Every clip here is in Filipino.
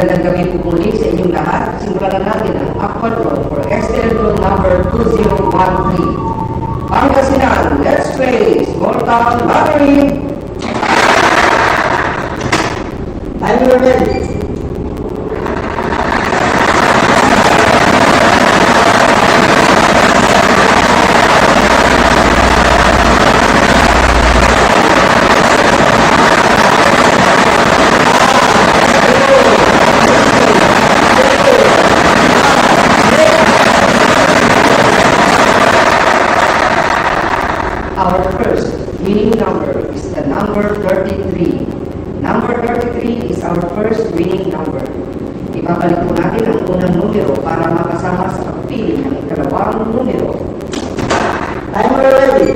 Magandang gabi po muli sa inyong lahat. Simulan na natin ang actual roll for STL number 2013. Pangasinan, let's play small town lottery. Time you ready. Our first winning number is the number 33. Number 33 is our first winning number. Ibabalik po natin ang unang numero para makasama sa pagpili ng ikalawang numero. Time you ready.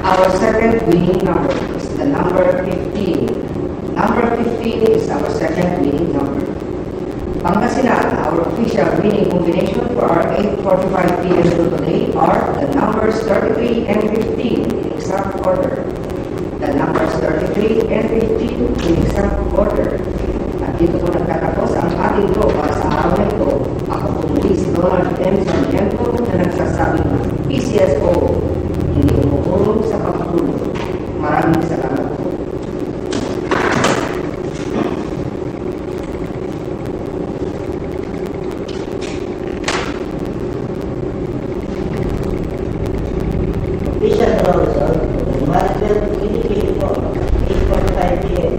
Our second winning number is the number 15. Number 15 is our second winning number. Pangasinan, our official winning combination for our 8:45 p.m. show today are the numbers 33 and 15 in exact order. The numbers 33 and 15 in exact order. At dito po nagtatapos ang ating draw para sa araw na ito. Ako po muli si Donald M. Sargento na nagsasabing PCSO, hindi umuulong sa pagtulong. Maraming salamat po. Official draw result. March 12, 2024, 8:45 p.m.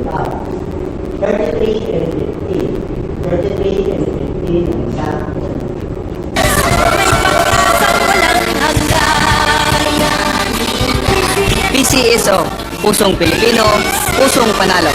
33 and 15. 33 and 15 ang exact order. PCSO, Pusong Pilipino, Pusong Panalo.